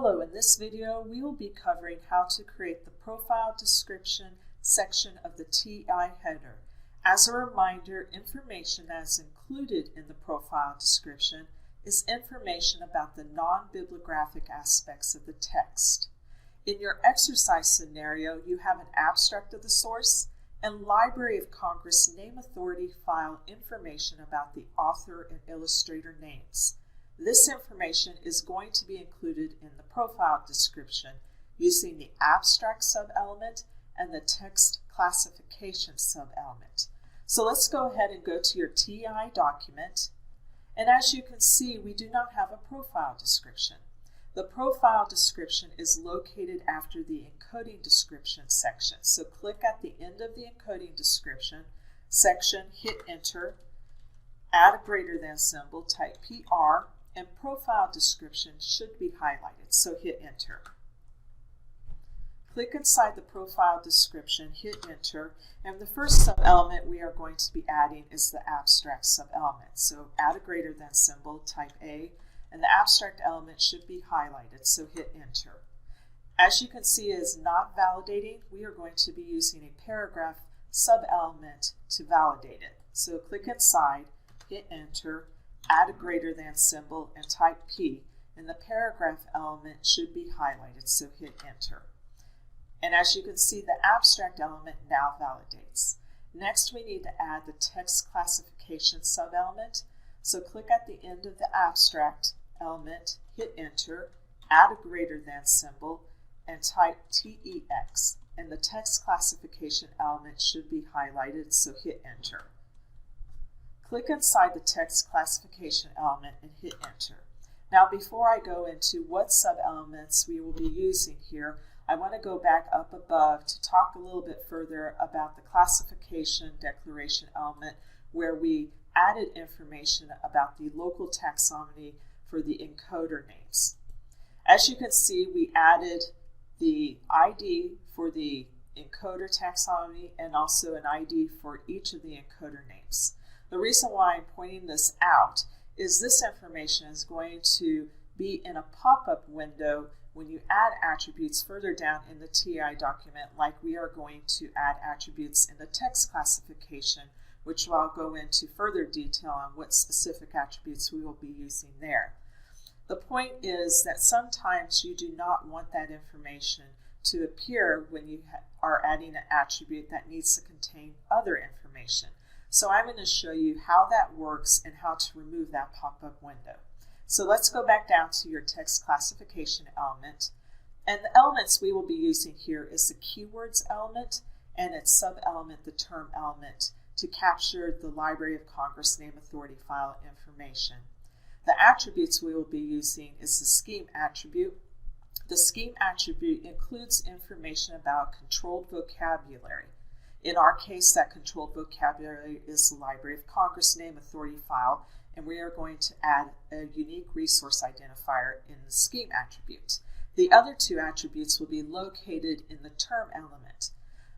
Hello, in this video we will be covering how to create the profile description section of the TI header. As a reminder, information that is included in the profile description is information about the non-bibliographic aspects of the text. In your exercise scenario, you have an abstract of the source and Library of Congress name authority file information about the author and illustrator names. This information is going to be included in the profile description using the abstract subelement and the text classification subelement. So let's go ahead and go to your TI document. And as you can see, we do not have a profile description. The profile description is located after the encoding description section. So click at the end of the encoding description section, hit enter, add a greater than symbol, type PR, and profile description should be highlighted, so hit enter. Click inside the profile description, hit enter, and the first subelement we are going to be adding is the abstract subelement. So add a greater than symbol, type A, and the abstract element should be highlighted, so hit enter. As you can see, it is not validating. We are going to be using a paragraph subelement to validate it. So click inside, hit enter, add a greater than symbol, and type P, and the paragraph element should be highlighted, so hit enter. And as you can see, the abstract element now validates. Next, we need to add the text classification subelement. So click at the end of the abstract element, hit enter, add a greater than symbol, and type TEX, and the text classification element should be highlighted, so hit enter. Click inside the text classification element and hit enter. Now before I go into what subelements we will be using here, I want to go back up above to talk a little bit further about the classification declaration element where we added information about the local taxonomy for the encoder names. As you can see, we added the ID for the encoder taxonomy and also an ID for each of the encoder names. The reason why I'm pointing this out is this information is going to be in a pop-up window when you add attributes further down in the TI document, like we are going to add attributes in the text classification, which I'll go into further detail on what specific attributes we will be using there. The point is that sometimes you do not want that information to appear when you are adding an attribute that needs to contain other information. So I'm going to show you how that works and how to remove that pop-up window. So let's go back down to your text classification element. And the elements we will be using here is the keywords element and its subelement, the term element, to capture the Library of Congress name authority file information. The attributes we will be using is the scheme attribute. The scheme attribute includes information about controlled vocabulary. In our case, that controlled vocabulary is the Library of Congress name authority file, and we are going to add a unique resource identifier in the scheme attribute. The other two attributes will be located in the term element.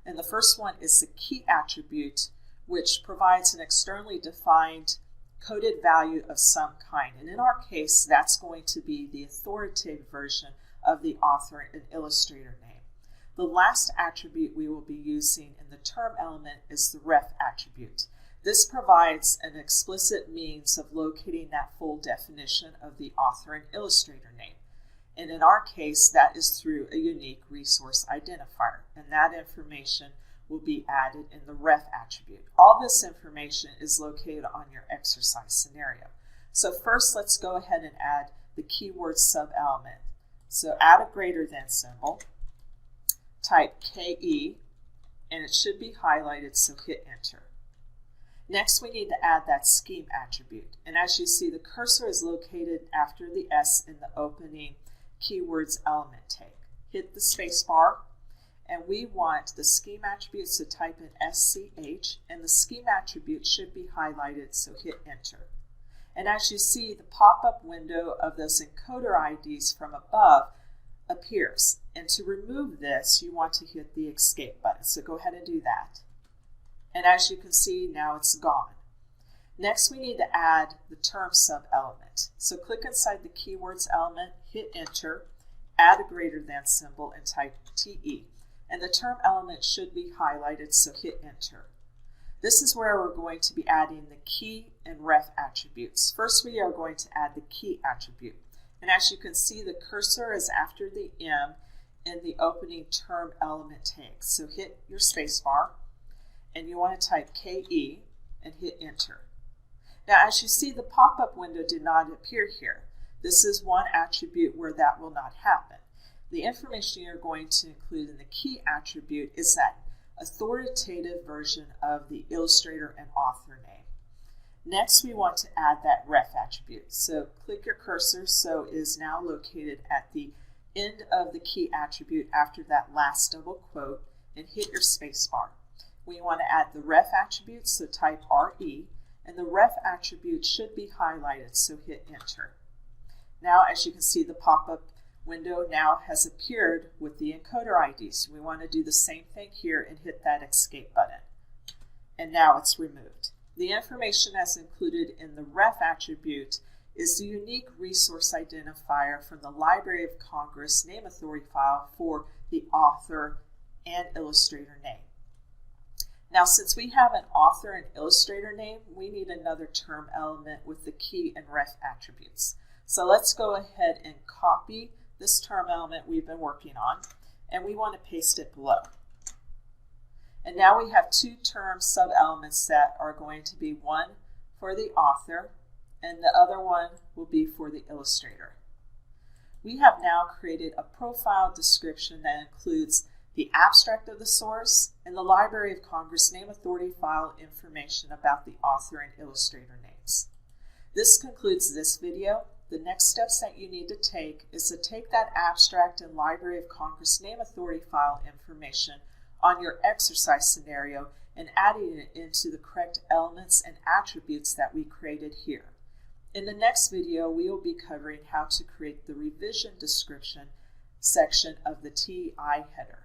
And the first one is the key attribute, which provides an externally defined coded value of some kind. And in our case, that's going to be the authoritative version of the author and illustrator name. The last attribute we will be using in the term element is the ref attribute. This provides an explicit means of locating that full definition of the author and illustrator name. And in our case, that is through a unique resource identifier. And that information will be added in the ref attribute. All this information is located on your exercise scenario. So first, let's go ahead and add the keyword subelement. So add a greater than symbol, type KE, and it should be highlighted, so hit enter. Next, we need to add that scheme attribute. And as you see, the cursor is located after the S in the opening keywords element tag. Hit the space bar, and we want the scheme attributes to type in SCH, and the scheme attribute should be highlighted, so hit enter. And as you see, the pop-up window of those encoder IDs from above appears. And to remove this, you want to hit the escape button. So go ahead and do that. And as you can see, now it's gone. Next, we need to add the term subelement. So click inside the keywords element, hit enter, add a greater than symbol, and type TE. And the term element should be highlighted, so hit enter. This is where we're going to be adding the key and ref attributes. First, we are going to add the key attribute. And as you can see, the cursor is after the M in the opening term element tag. So hit your space bar, and you want to type KE and hit enter. Now, as you see, the pop-up window did not appear here. This is one attribute where that will not happen. The information you're going to include in the key attribute is that authoritative version of the illustrator and author name. Next, we want to add that ref attribute. So click your cursor so it is now located at the end of the key attribute after that last double quote, and hit your space bar. We want to add the ref attribute, so type RE, and the ref attribute should be highlighted, so hit enter. Now, as you can see, the pop-up window now has appeared with the encoder ID. So we want to do the same thing here and hit that escape button. And now it's removed. The information that's included in the ref attribute is the unique resource identifier from the Library of Congress name authority file for the author and illustrator name. Now, since we have an author and illustrator name, we need another term element with the key and ref attributes. So let's go ahead and copy this term element we've been working on, and we want to paste it below. And now we have two term sub-elements that are going to be one for the author, and the other one will be for the illustrator. We have now created a profile description that includes the abstract of the source and the Library of Congress name authority file information about the author and illustrator names. This concludes this video. The next steps that you need to take is to take that abstract and Library of Congress name authority file information on your exercise scenario and adding it into the correct elements and attributes that we created here. In the next video, we will be covering how to create the revision description section of the TI header.